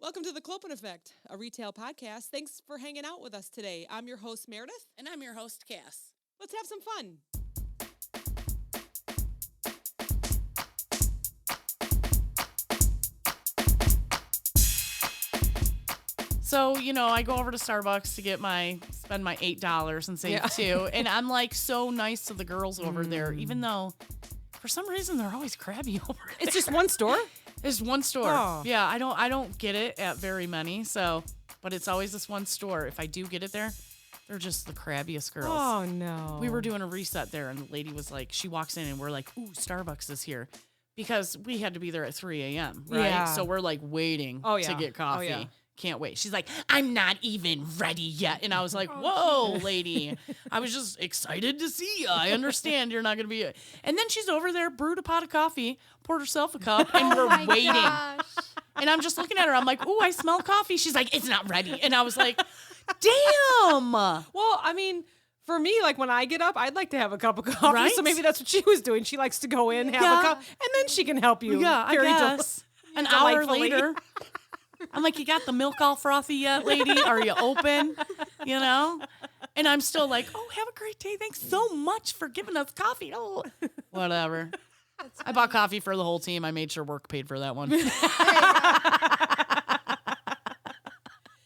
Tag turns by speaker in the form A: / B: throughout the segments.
A: Welcome to The Clopen Effect, a retail podcast. Thanks for hanging out with us today. I'm your host, Meredith.
B: And I'm your host, Cass.
A: Let's have some fun.
B: So, I go over to Starbucks to spend my $8 and save $2. And I'm like so nice to the girls over there, even though for some reason they're always crabby over there.
A: It's just one store?
B: It's one store.
A: Oh.
B: Yeah, I don't get it at very many. But it's always this one store. If I do get it there, they're just the crabbiest girls.
A: Oh, no.
B: We were doing a reset there, and the lady was like, she walks in, and we're like, ooh, Starbucks is here. Because we had to be there at 3 a.m., right?
A: Yeah.
B: So we're like waiting to get coffee.
A: Oh, yeah.
B: Can't wait. She's like, I'm not even ready yet. And I was like, whoa, lady. I was just excited to see you. I understand you're not going to be. And then she's over there, brewed a pot of coffee, poured herself a cup, and we're waiting.
C: Gosh.
B: And I'm just looking at her. I'm like, ooh, I smell coffee. She's like, it's not ready. And I was like, damn.
A: Well, I mean, for me, like when I get up, I'd like to have a cup of coffee.
B: Right?
A: So maybe that's what she was doing. She likes to go in, have a cup, and then she can help you.
B: Yeah, I
A: very
B: guess. An hour
A: delightfully.
B: later. I'm like, you got the milk all frothy yet, lady? Are you open? And I'm still like, oh, have a great day. Thanks so much for giving us coffee. Oh, whatever. I bought coffee for the whole team. I made sure work paid for that one.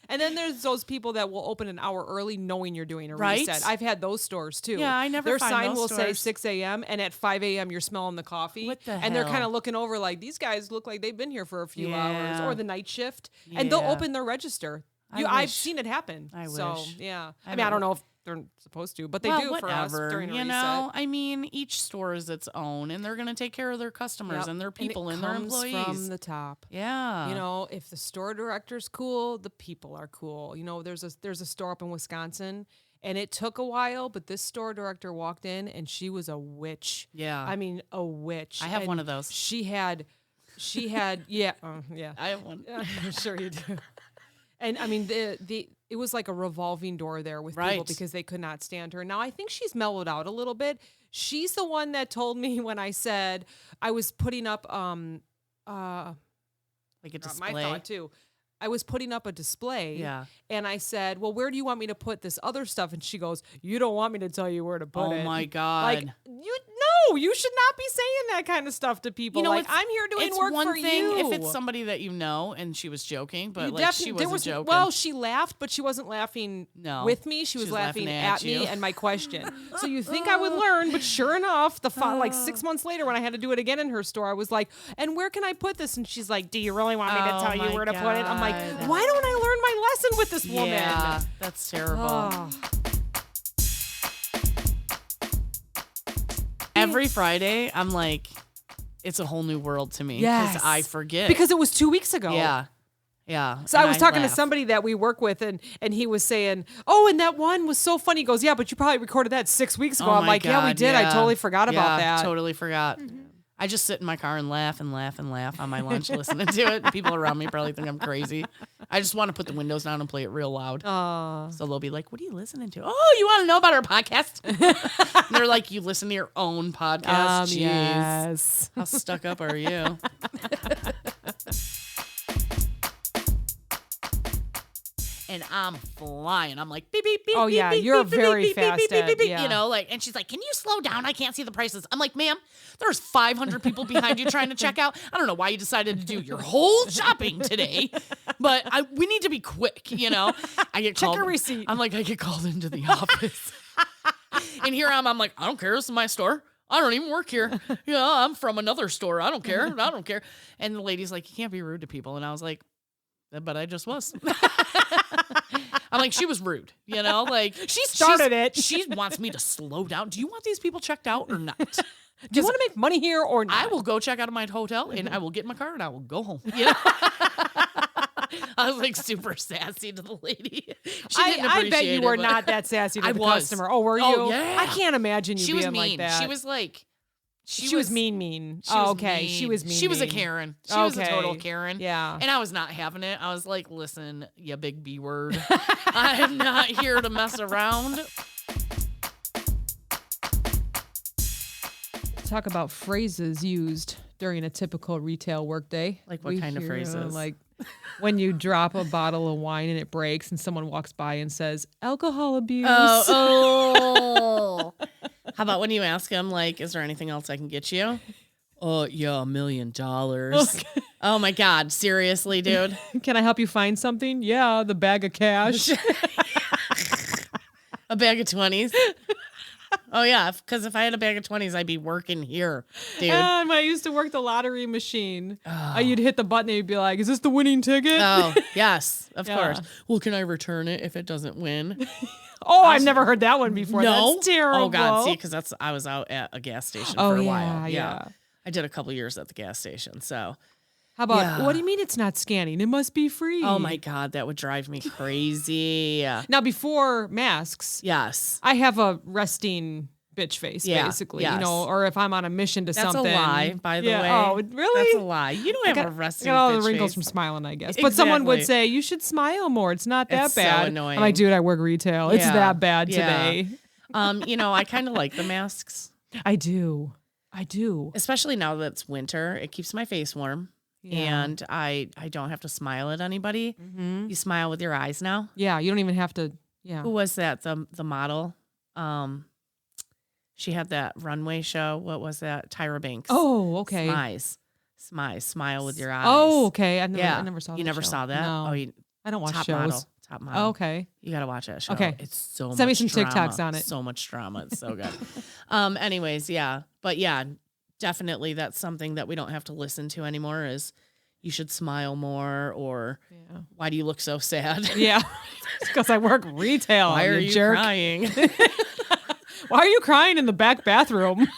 A: And then there's those people that will open an hour early knowing you're doing a
B: Right?
A: reset. I've had those stores too.
B: Yeah, I never
A: Their
B: find
A: sign
B: those
A: will say
B: stores.
A: 6 a.m. and at 5 a.m. you're smelling the coffee.
B: What the
A: And they're
B: hell?
A: kind of looking over like, these guys look like they've been here for a few hours.
B: Yeah.
A: Or the night shift. And they'll
B: Yeah.
A: open their register.
B: I
A: I've
B: wish.
A: seen it happen.
B: I
A: So,
B: wish.
A: yeah.
B: I
A: I mean, I don't
B: would-
A: know if they're supposed to, but they
B: Well,
A: do for us
B: whatever,
A: during a reset.
B: I mean, each store is its own, and they're going to take care of their customers
A: Yep.
B: and their people and,
A: it
B: their
A: comes
B: employees.
A: from the top.
B: Yeah.
A: If the store director's cool, the people are cool. There's a store up in Wisconsin, and it took a while, but this store director walked in, and she was a witch.
B: Yeah.
A: I mean, a witch.
B: I have
A: And
B: one of those.
A: She had, yeah, yeah.
B: I have one.
A: I'm sure you do. And I mean, it was like a revolving door there with people
B: Right.
A: because they could not stand her. Now I think she's mellowed out a little bit. She's the one that told me when I said I was putting up
B: Like a display.
A: my thought too. I was putting up a display.
B: Yeah.
A: And I said, well, where do you want me to put this other stuff? And she goes, you don't want me to tell you where to put it.
B: Oh my God.
A: Like, you should not be saying that kind of stuff to people. Like,
B: it's-
A: I'm here doing
B: it's
A: work
B: one
A: for
B: thing
A: you.
B: if it's somebody that you know and she was joking, but
A: You
B: like she
A: definitely-
B: wasn't joking.
A: Well, she laughed, but she wasn't laughing
B: No.
A: with me. She was laughing at me
B: you.
A: and my question. So you think I would learn, but sure enough, like 6 months later when I had to do it again in her store, I was like, and where can I put this? And she's like, do you really want me to
B: Oh
A: tell you
B: my
A: where to put it? I'm like,
B: God.
A: why don't I learn my lesson with this woman?
B: Yeah, that's terrible.
A: Oh.
B: Every Friday, I'm like, it's a whole new world to me.
A: Yes.
B: Because I forget.
A: Because it was 2 weeks ago.
B: yeah. Yeah.
A: So I
B: And
A: was talking to
B: laugh.
A: somebody that we work with, and he was saying, "Oh, and that one was so funny." He goes, "Yeah, but you probably recorded that 6 weeks ago."
B: Oh
A: I'm
B: my
A: like, "Yeah, we
B: God,
A: did. I
B: yeah.
A: totally forgot about
B: Yeah,
A: that."
B: Totally forgot. I just sit in my car and laugh and laugh and laugh on my lunch listening to it. People around me probably think I'm crazy. I just want to put the windows down and play it real loud. So they'll be like, what are you listening to? Oh, you want to know about our podcast? And they're like, you listen to your own podcast? Jeez.
A: Yes.
B: How stuck up are you? And I'm flying. I'm like, beep, beep, beep.
A: Oh,
B: beep,
A: yeah,
B: beep,
A: you're
B: beep, beep,
A: very
B: beep, beep,
A: fast
B: beep, beep,
A: at-
B: beep, beep,
A: yeah.
B: and she's like, can you slow down? I can't see the prices. I'm like, ma'am, there's 500 people behind you trying to check out. I don't know why you decided to do your whole shopping today, but we need to be quick, I get
A: Check
B: called.
A: your receipt.
B: I'm like, I get called into the office. And here I'm like, I don't care. This is my store. I don't even work here. I'm from another store. I don't care. I don't care. And the lady's like, you can't be rude to people. And I was like, but I just was. I'm like, she was rude, like
A: She started it.
B: She wants me to slow down. Do you want these people checked out or not?
A: Do you want to make money here or not?
B: I will go check out of my hotel and I will get in my car and I will go home. I was like super sassy to the lady. She didn't
A: I bet
B: appreciate
A: you were
B: it, but-
A: not that sassy to
B: I
A: the
B: was.
A: customer. Oh, were you?
B: Oh, yeah.
A: I can't imagine you
B: She was
A: being
B: mean.
A: like that.
B: She was like,
A: She was mean.
B: She was
A: okay.
B: mean.
A: She was mean.
B: She was a
A: mean.
B: Karen. She was a total
A: Okay.
B: Karen.
A: Yeah.
B: And I was not having it. I was like, listen, you big B word. I am not here to mess around.
A: Talk about phrases used during a typical retail workday.
B: Like what kind of
A: hear,
B: phrases?
A: like when you drop a bottle of wine and it breaks and someone walks by and says, alcohol abuse.
B: Oh. How about when you ask them, like, is there anything else I can get you? Oh, yeah, $1 million. Oh, my God. Seriously, dude?
A: Can I help you find something? Yeah, the bag of cash.
B: A bag of 20s? Oh, yeah, because if I had a bag of 20s, I'd be working here, dude.
A: And when I used to work the lottery machine, you'd hit the button and you'd be like, is this the winning ticket?
B: Oh, yes, of
A: Yeah.
B: course. Well, can I return it if it doesn't win?
A: Oh, I've never heard that one before.
B: No.
A: That's terrible.
B: Oh, God. See, because I was out at a gas station for a while.
A: Yeah.
B: I did a couple years at the gas station, so.
A: How about,
B: Yeah.
A: what do you mean it's not scanning? It must be free.
B: Oh, my God, that would drive me crazy.
A: Now, before masks,
B: Yes.
A: I have a resting bitch face,
B: Yeah,
A: basically,
B: yes.
A: or if I'm on a mission to
B: That's
A: something.
B: a lie, by the
A: Yeah.
B: way.
A: Oh, really?
B: That's a lie. You don't have a resting
A: I got all the
B: bitch
A: wrinkles
B: face.
A: from smiling, I guess. But someone would
B: Exactly.
A: say, you should smile more. It's not that
B: It's so
A: bad.
B: annoying.
A: I'm like, dude, I work retail. It's
B: Yeah,
A: that bad
B: yeah.
A: today.
B: I kind of like the masks,
A: I do.
B: especially now that it's winter. It keeps my face warm,
A: Yeah.
B: and I don't have to smile at anybody.
A: Mhm.
B: You smile with your eyes now.
A: Yeah, you don't even have to. Yeah.
B: Who was that? The model. She had that runway show. What was that? Tyra Banks.
A: Oh, okay.
B: Smile with your eyes.
A: Oh, okay. I
B: yeah.
A: never saw that.
B: You never
A: show.
B: saw that?
A: No.
B: Oh, you
A: I don't watch
B: top
A: shows.
B: model.
A: Oh, okay.
B: You got to watch that show.
A: Okay.
B: It's so
A: Send me
B: much
A: some
B: drama.
A: TikToks on it.
B: So much drama. It's so good. Anyways, yeah. But yeah, definitely that's something that we don't have to listen to anymore is you should smile more or
A: Yeah.
B: why do you look so sad?
A: Yeah. Because I work retail.
B: Why are you
A: jerk.
B: crying?
A: Why are you crying in the back bathroom?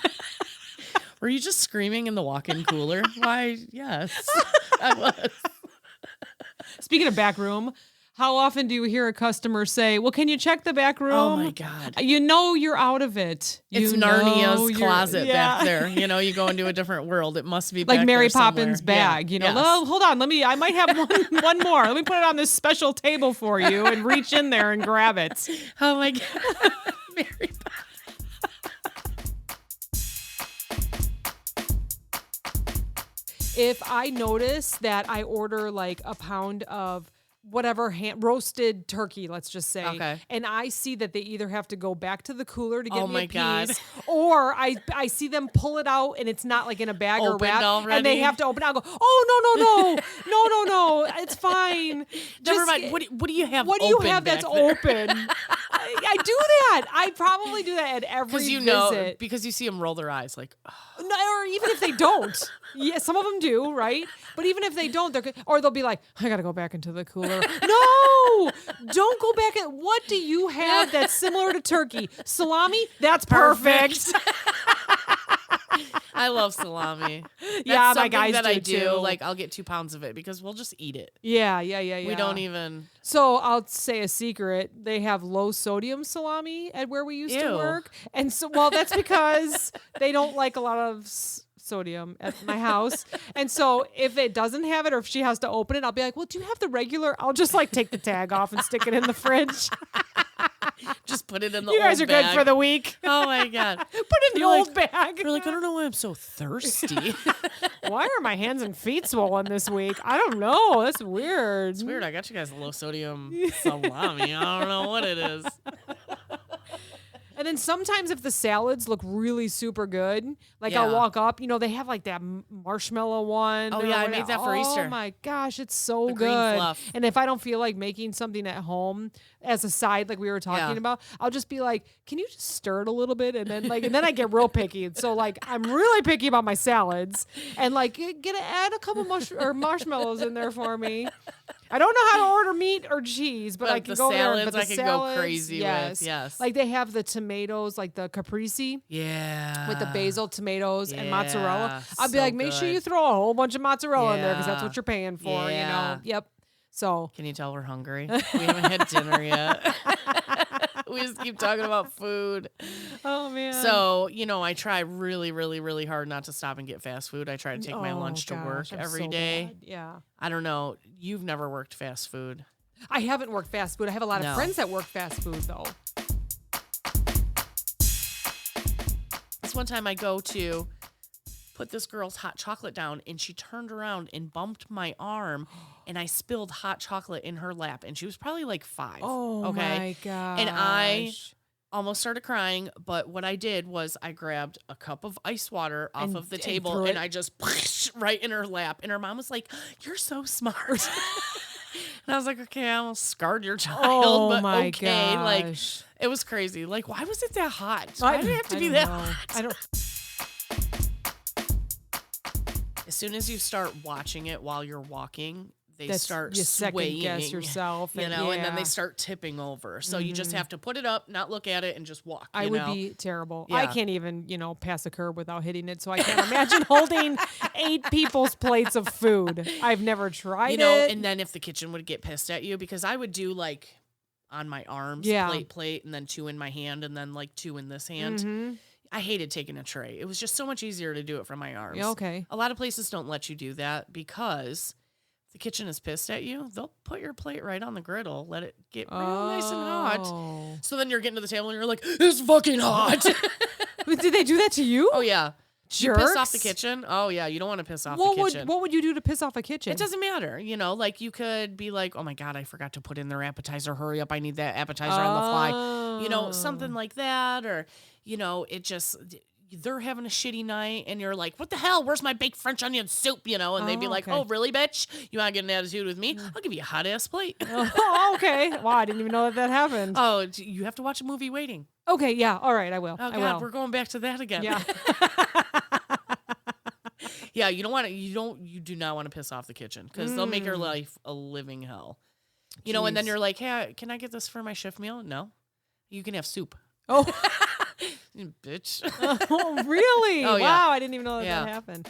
B: Were you just screaming in the walk-in cooler? Why, yes. I was.
A: Speaking of back room, how often do you hear a customer say, well, can you check the back room?
B: Oh my God.
A: You know you're out of it.
B: It's
A: You know
B: Narnia's
A: you're-
B: closet
A: yeah.
B: back there. You go into a different world. It must be
A: Like
B: back
A: Mary
B: there somewhere.
A: Poppins' bag,
B: Yeah. Yes.
A: Well, hold on, I might have one more. Let me put it on this special table for you and reach in there and grab it.
B: Oh my God. Mary Poppins.
A: If I notice that I order like a pound of whatever roasted turkey, let's just say,
B: Okay.
A: and I see that they either have to go back to the cooler to get
B: Oh
A: me
B: my
A: a
B: God.
A: piece, or I see them pull it out and it's not like in a bag or
B: Opened
A: wrap, and
B: already?
A: they have to open it. I'll go, oh no, it's fine.
B: Never
A: Just-
B: mind. What do you have
A: What do you
B: open
A: have that's
B: back there?
A: open? I do that. I probably do that at every visit.
B: Because you see them roll their eyes like, oh,
A: No, or even if they don't. Yeah, some of them do, right? But even if they don't, they'll be like, I gotta go back into the cooler. No, don't go back. What do you have that's similar to turkey? Salami? That's perfect.
B: I love salami. That's
A: Yeah, my
B: something
A: guys
B: that
A: do
B: I do.
A: too.
B: Like I'll get 2 pounds of it because we'll just eat it.
A: Yeah.
B: We don't even.
A: So I'll say a secret. They have low sodium salami at where we used to
B: Ew.
A: work. And so, that's because they don't like a lot of sodium at my house. And so if it doesn't have it or if she has to open it, I'll be like, well, do you have the regular? I'll just like take the tag off and stick it in the fridge.
B: Just put it in the
A: You guys are
B: old
A: good
B: bag.
A: for the week.
B: Oh my God.
A: Put it in the
B: You're
A: old bag.
B: You're like, I don't know why I'm so thirsty.
A: Why are my hands and feet swollen this week? I don't know. That's weird.
B: It's weird. I got you guys a low sodium salami. I don't know what it is.
A: And then sometimes if the salads look really super good, like I'll
B: Yeah.
A: walk up, they have like that marshmallow one.
B: Oh,
A: or
B: yeah, I
A: whatever.
B: made that for Easter.
A: Oh my gosh, it's so
B: The
A: good.
B: green fluff.
A: And if I don't feel like making something at home as a side, like we were talking
B: Yeah.
A: about, I'll just be like, can you just stir it a little bit? And then I get real picky. And so like, I'm really picky about my salads and like add a couple marshmallows in there for me. I don't know how to order meat or cheese, but I can
B: the
A: go there.
B: salads
A: But the
B: I can go
A: salads,
B: crazy with, yes.
A: Like they have the tomatoes, like the caprese
B: Yeah.
A: with the basil, tomatoes, and mozzarella.
B: Yeah,
A: I'll be
B: so
A: like, make sure
B: good.
A: you throw a whole bunch of mozzarella in there because that's
B: Yeah.
A: what you're paying for,
B: Yeah.
A: Yep. So
B: Can you tell we're hungry? We haven't had dinner yet. We just keep talking about food.
A: oh man.
B: So, I try really, really, really hard not to stop and get fast food. I try to take my
A: Oh,
B: lunch to work
A: gosh, I'm
B: every
A: so
B: day.
A: bad. Yeah.
B: I don't know. You've never worked fast food.
A: I haven't worked fast food. I have a lot of
B: No.
A: friends that work fast food though.
B: This one time I go to put this girl's hot chocolate down, and she turned around and bumped my arm, and I spilled hot chocolate in her lap, and she was probably like 5.
A: Oh
B: okay?
A: my gosh.
B: And I almost started crying, but what I did was I grabbed a cup of ice water off of the table,
A: threw
B: and
A: it-
B: I just right in her lap, and her mom was like, "You're so smart." And I was like, "Okay, I almost scarred your child,
A: Oh
B: but
A: my
B: okay." Like,
A: gosh.
B: it was crazy. Like, why was it that hot? Why did it have to be that hot?
A: I don't.
B: As soon as you start watching it while you're walking, they
A: That's-
B: start
A: you second
B: swaying,
A: guess yourself,
B: you
A: and
B: know, and then they
A: yeah.
B: start tipping over. So you just have to put it up, not look at it, and just walk.
A: I
B: you
A: would
B: know?
A: be terrible. I
B: Yeah.
A: can't even, pass a curb without hitting it. So I can't imagine holding 8 people's plates of food. I've never tried
B: you know,
A: it.
B: and then if the kitchen would get pissed at you, because I would do like on my arms,
A: Yeah.
B: plate, and then 2 in my hand, and then like 2 in this hand.
A: Mhm.
B: I hated taking a tray. It was just so much easier to do it from my arms.
A: Yeah, okay.
B: A lot of places don't let you do that because if the kitchen is pissed at you, they'll put your plate right on the griddle, let it get real nice and hot.
A: Oh.
B: So then you're getting to the table and you're like, it's fucking hot.
A: Did they do that to you?
B: Oh yeah. You piss off the
A: Jerks.
B: kitchen. Oh yeah, you don't want to piss off
A: What
B: the
A: would
B: kitchen.
A: what would you do to piss off a kitchen?
B: It doesn't matter, you know, like you could be like, oh my God, I forgot to put in their appetizer. Hurry up. I need that appetizer on the fly. You know, something like that. Or, you know, it just, they're having a shitty night and you're like, what the hell? Where's my baked French onion soup? You know, and they'd be
A: Oh,
B: like,
A: okay.
B: oh, really, bitch? You want to get an attitude with me? I'll give you a hot ass plate.
A: Oh, okay. Wow, I didn't even know that happened.
B: Oh, you have to watch a movie waiting.
A: Okay, yeah. All right, I will.
B: Oh
A: I
B: God,
A: will.
B: we're going back to that again.
A: Yeah.
B: Yeah, you don't want to. You do not want to piss off the kitchen because they'll make your life a living hell. You know, and then
A: Jeez.
B: you're like, hey, can I get this for my shift meal? No, you can have soup.
A: Oh,
B: Bitch.
A: oh, really?
B: Oh, yeah.
A: Wow, I didn't even know that,
B: Yeah.
A: that happened.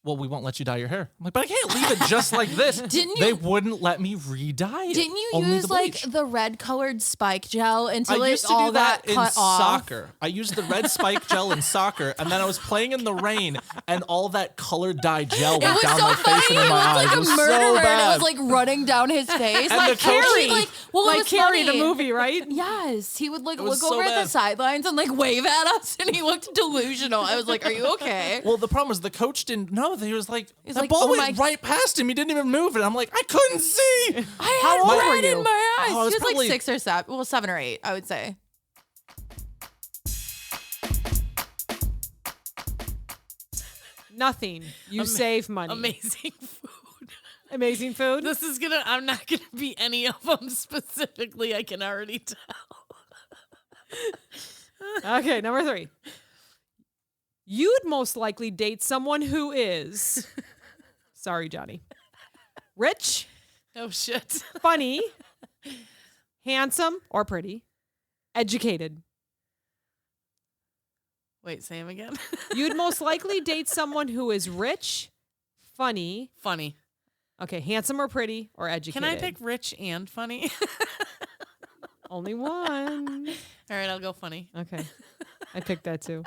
C: Well, we won't let you dye your hair. I'm like, but I can't leave it just like this.
D: Didn't
C: They
D: you-
C: wouldn't let me re-dye it.
D: Didn't you
C: Only
D: use
C: the
D: like
C: bleach.
D: the red colored spike gel until
C: I
D: it
C: used to
D: all
C: do that
D: got
C: in
D: cut off?
C: soccer. I used the red spike gel in soccer, and then I was playing in the rain, and all that colored dye gel
D: It
C: went
D: was
C: down
D: so
C: my
D: funny.
C: face and
D: He
C: in my
D: looked
C: eyes.
D: like
C: It
D: a
C: was
D: murderer,
C: so
D: and
C: bad.
D: it was like running down his face.
C: And
D: like
C: the coach-
D: Carrie, like, well, it
A: Like
D: was
A: Carrie, the
D: funny.
A: movie, right?
D: Yes, he would like
C: It was
D: look
C: so
D: over at
C: bad.
D: the sidelines and like wave at us, and he looked delusional. I was like, "Are you okay?"
C: Well, the problem was the coach didn't know. He was like,
D: He's
C: the
D: like,
C: ball
D: oh
C: went
D: my-
C: right past him. He didn't even move it. I'm like, I couldn't see.
D: I
A: How
D: had
A: old were
D: red
A: you?
D: in my eyes.
C: Oh, I was
D: he was
C: probably-
D: like 6 or 7. Well, 7 or 8, I would say.
A: Nothing. You save money.
B: Amazing food.
A: Amazing food.
B: This is gonna. I'm not gonna be any of them specifically. I can already tell.
A: Okay, number 3. You'd most likely date someone who is, sorry, Johnny, rich,
B: Oh shit.
A: funny, handsome or pretty, educated.
B: Wait, say him again.
A: You'd most likely date someone who is rich, funny,
B: Funny.
A: okay, handsome or pretty or educated.
B: Can I pick rich and funny?
A: Only one?
B: All right, I'll go funny.
A: Okay, I picked that too.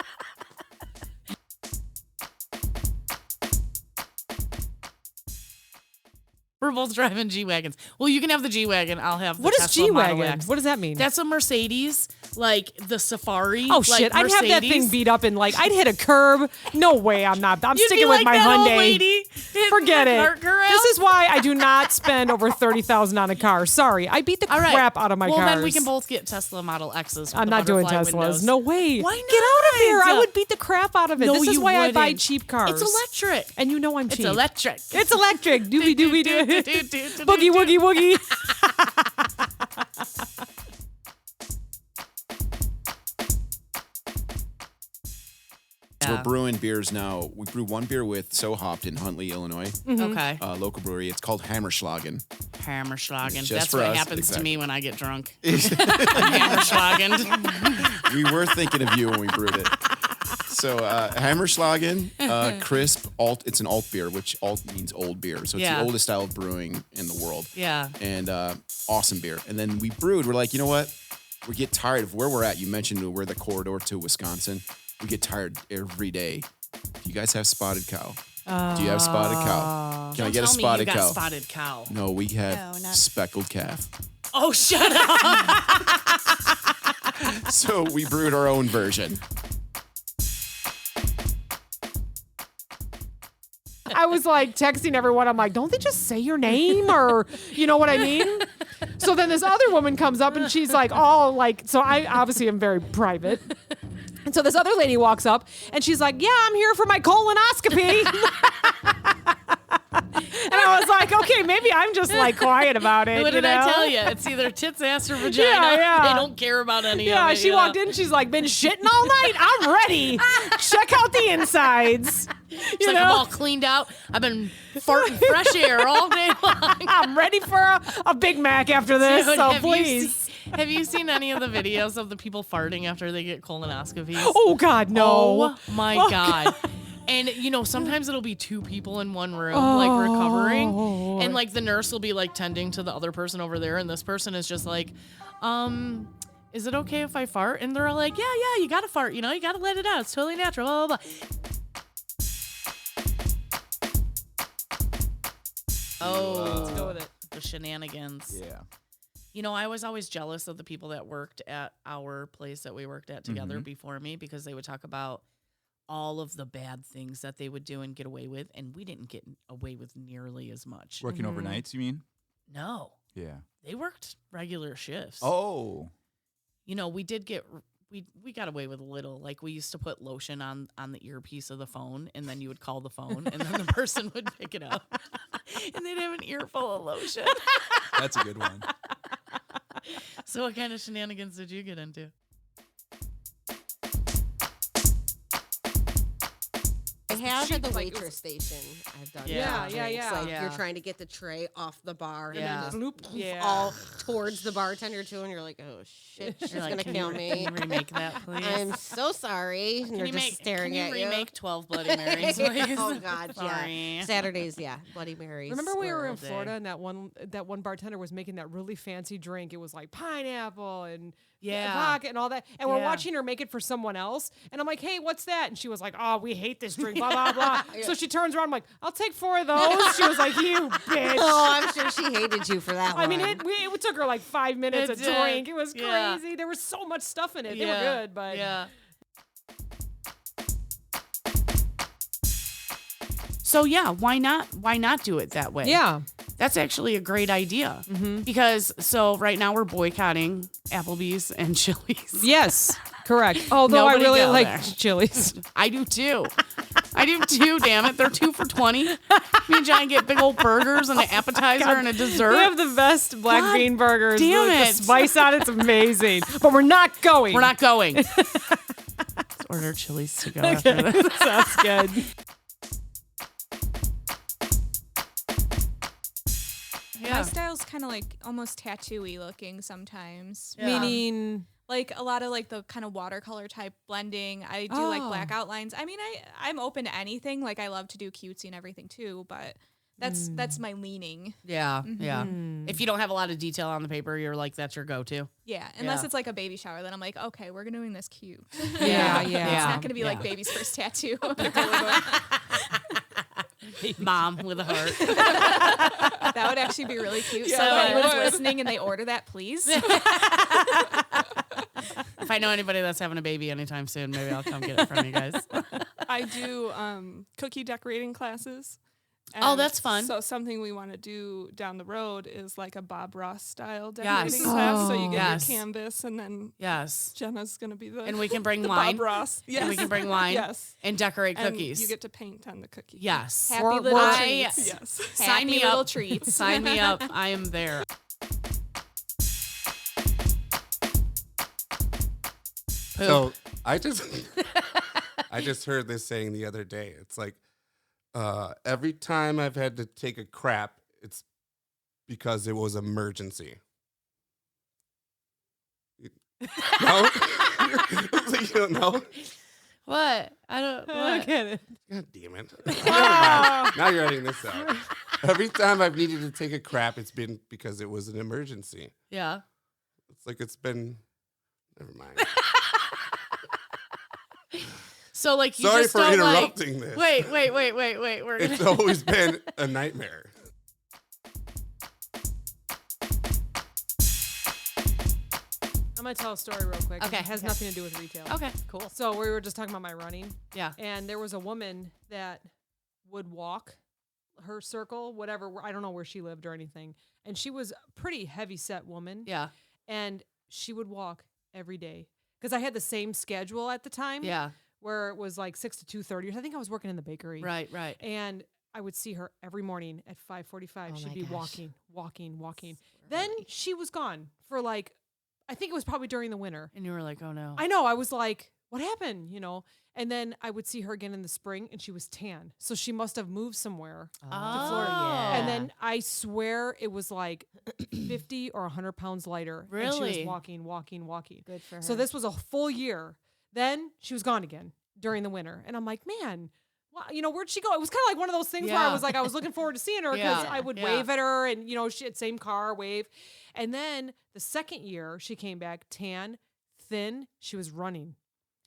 B: We're both driving G wagons. Well, you can have the G wagon. I'll have the
A: What is
B: Tesla Model
A: G-Wagon?
B: X.
A: What does that mean?
B: That's a Mercedes, like the Safari.
A: Oh
B: like
A: shit! I'd have that
B: Mercedes.
A: thing beat up and like I'd hit a curb. No way! I'm not. I'm
B: You'd
A: sticking
B: be
A: with
B: like
A: my
B: that old
A: Hyundai.
B: lady hitting
A: Forget
B: the
A: it.
B: guardrail.
A: This is why I do not spend over $30,000 on a car. Sorry, I beat the
B: All right.
A: crap out of my
B: well,
A: cars.
B: then we can both get Tesla Model X's. With
A: I'm
B: the
A: not doing
B: butterfly
A: Teslas.
B: windows.
A: No way.
B: Why
A: Get out of here! I
B: not?
A: would beat the crap out of it.
B: No,
A: this is
B: you
A: why I buy
B: wouldn't.
A: cheap cars.
B: It's electric.
A: and you know I'm cheap.
B: It's electric.
A: It's electric. Doobie doobie doo.
B: Boogie
A: Boogie woogie woogie.
E: So we're brewing beers now. We brew one beer with So Hopped in Huntley, Illinois,
B: Okay.
E: local brewery. It's called Hammerschlagen.
B: Hammerschlagen.
E: Just
B: That's
E: for
B: what
E: us,
B: happens to
E: exactly.
B: me when I get drunk. Hammerschlagen.
E: We were thinking of you when we brewed it. So Hammerschlagen, crisp alt. It's an alt beer, which alt means old beer. So it's
B: Yeah.
E: the oldest style of brewing in the world.
B: Yeah.
E: And awesome beer. And then we brewed. We're like, you know what? We get tired of where we're at. You mentioned we're the corridor to Wisconsin. We get tired every day. Do you guys have spotted cow? Do you have spotted cow? Can I
B: Don't
E: get a
B: tell me
E: spotted
B: you
E: cow?
B: got spotted cow.
E: No, we have
D: No, not-
E: speckled calf.
B: Oh, shut up.
E: So we brewed our own version.
A: I was like texting everyone. I'm like, don't they just say your name, or you know what I mean? So then this other woman comes up and she's like, all like, so I obviously am very private. And so this other lady walks up and she's like, yeah, I'm here for my colonoscopy. And I was like, okay, maybe I'm just like quiet about it.
B: What
A: you
B: did I
A: know?
B: tell you? It's either tits, ass, or vagina.
A: Yeah.
B: They don't care about any of it.
A: Yeah, she walked in. She's like, been shitting all night. I'm ready. Check out the insides.
B: It's like, I'm all cleaned out. I've been farting fresh air all day long.
A: I'm ready for a Big Mac after this.
B: Dude,
A: So
B: have
A: please.
B: have you seen any of the videos of the people farting after they get colonoscopies?
A: Oh God, no.
B: Oh my God. And you know, sometimes it'll be two people in one room, like recovering, and like the nurse will be like tending to the other person over there, and this person is just like, is it okay if I fart? And they're all like, yeah, you gotta fart, you know, you gotta let it out. It's totally natural, blah, blah, blah. Oh,
A: Let's go with it.
B: the shenanigans.
E: Yeah.
B: You know, I was always jealous of the people that worked at our place that we worked at together before me, because they would talk about all of the bad things that they would do and get away with, and we didn't get away with nearly as much.
F: Working overnights, you mean?
B: No,
F: Yeah.
B: they worked regular shifts.
F: Oh.
B: You know, we did get we got away with a little. Like, we used to put lotion on the earpiece of the phone, and then you would call the phone, and then the person would pick it up, and they'd have an ear full of lotion.
F: That's a good one.
B: So what kind of shenanigans did you get into?
G: I have at the waitress station. I've done
B: Yeah.
G: that.
A: Yeah,
G: It's
A: yeah.
G: like
B: Yeah.
G: you're trying to get the tray off the bar
B: Yeah.
G: and then
A: Bloop.
G: just
A: Yeah.
G: all towards the bartender too, and you're like, oh shit, she's
B: You're like,
G: gonna
B: "Can
G: kill
B: you
G: me.
B: remake that, please?
G: I'm so sorry. And
B: Can
G: they're
B: you
G: just staring
B: can
G: at
B: you
G: you.
B: remake 12 Bloody Marys, please?
G: Oh God,
B: Sorry.
G: yeah. Saturdays, yeah. Bloody Marys.
A: Remember when we were in
B: all day.
A: Florida and that one bartender was making that really fancy drink? It was like pineapple and
B: Yeah.
A: vodka and all that. And we're
B: Yeah.
A: watching her make it for someone else. And I'm like, hey, what's that? And she was like, oh, we hate this drink, blah, blah, blah. So she turns around, I'm like, I'll take 4 of those. She was like, you bitch.
G: Oh, I'm sure she hated you for that
A: I
G: one.
A: mean, it took her like 5 minutes
B: It
A: to
B: did.
A: drink. It was
B: Yeah.
A: crazy. There was so much stuff in it. They
B: Yeah.
A: were good, but
B: Yeah. So yeah, why not? Why not do it that way?
A: yeah.
B: That's actually a great idea. Because so right now we're boycotting Applebee's and Chili's.
A: Yes, correct. Although
B: Nobody
A: I really
B: go
A: like
B: there.
A: Chili's.
B: I do too. I do too, damn it. They're 2 for $20. Me and John get big old burgers and an appetizer and a dessert.
A: They have the best black
B: God
A: bean burgers.
B: damn
A: The
B: it.
A: spice on it's amazing. But we're not going.
B: We're not going. Let's order Chili's to go after this.
A: Sounds good.
H: My style's kind of like almost tattoo-y looking sometimes.
B: Yeah.
A: Meaning,
H: Like a lot of like the kind of watercolor type blending. I do like black outlines. I mean, I'm open to anything. Like, I love to do cutesy and everything too, but that's my leaning.
B: Yeah, yeah. If you don't have a lot of detail on the paper, you're like, that's your go-to.
H: Yeah, unless
B: Yeah.
H: it's like a baby shower, then I'm like, okay, we're doing this cute.
A: yeah,
H: It's
A: yeah.
H: not gonna be like baby's first tattoo.
B: Mom with a heart.
H: That would actually be really cute. So
B: Yeah,
H: if
B: it
H: anyone's
B: would.
H: listening and they order that, please.
B: If I know anybody that's having a baby anytime soon, maybe I'll come get it from you guys.
I: I do cookie decorating classes.
B: Oh,
I: And
B: that's fun.
I: So something we want to do down the road is like a Bob Ross style
B: Yes.
I: decorating class. So you get
B: Yes.
I: your canvas, and then
B: Yes.
I: Jenna's gonna be the
B: And we can bring
I: the
B: wine.
I: Bob Ross. Yes.
B: And we can bring wine.
I: Yes.
B: And decorate
I: And
B: cookies.
I: you get to paint on the cookie.
B: Yes.
H: Happy
A: We're-
H: little
A: we're-
H: treats.
I: Yes.
B: Sign
H: Happy
B: me
H: little
B: up.
H: treats.
B: Sign me up. I am there.
J: So I just I just heard this saying the other day. It's like every time I've had to take a crap, it's because it was emergency. No, you don't know.
B: What? I don't. What?
A: Get it.
J: God damn it! Never mind. Now you're editing this out. Every time I've needed to take a crap, it's been because it was an emergency.
B: Yeah.
J: It's like it's been. Never mind.
B: So like you
J: Sorry
B: just
J: for
B: don't
J: interrupting
B: like,
J: this.
B: Wait. We're gonna.
J: It's always been a nightmare.
A: I'm gonna tell a story real quick.
D: Okay,
A: It has
D: okay.
A: nothing to do with retail.
D: Okay, cool.
A: So we were just talking about my running.
D: Yeah.
A: And there was a woman that would walk her circle, whatever. I don't know where she lived or anything. And she was a pretty heavy set woman.
D: Yeah.
A: And she would walk every day. Because I had the same schedule at the time.
D: Yeah.
A: Where it was like 6 to 2:30. I think I was working in the bakery.
D: Right.
A: And I would see her every morning at 5:45.
D: Oh
A: She'd
D: my
A: be
D: gosh.
A: walking. Then she was gone for like, I think it was probably during the winter.
D: And you were like, oh no.
A: I know. I was like, what happened? And then I would see her again in the spring and she was tan. So she must have moved somewhere to Florida.
D: yeah.
A: And then I swear it was like 50 or 100 pounds lighter. And she
D: Really?
A: was walking.
G: Good for her.
A: So this was a full year. Then she was gone again during the winter. And I'm like, man, where'd she go? It was kind of like one of those things where I
D: Yeah.
A: was like, I was looking forward to seeing her because
D: Yeah.
A: I would
D: Yeah.
A: wave at her and, she had same car, wave. And then the second year she came back tan, thin. She was running.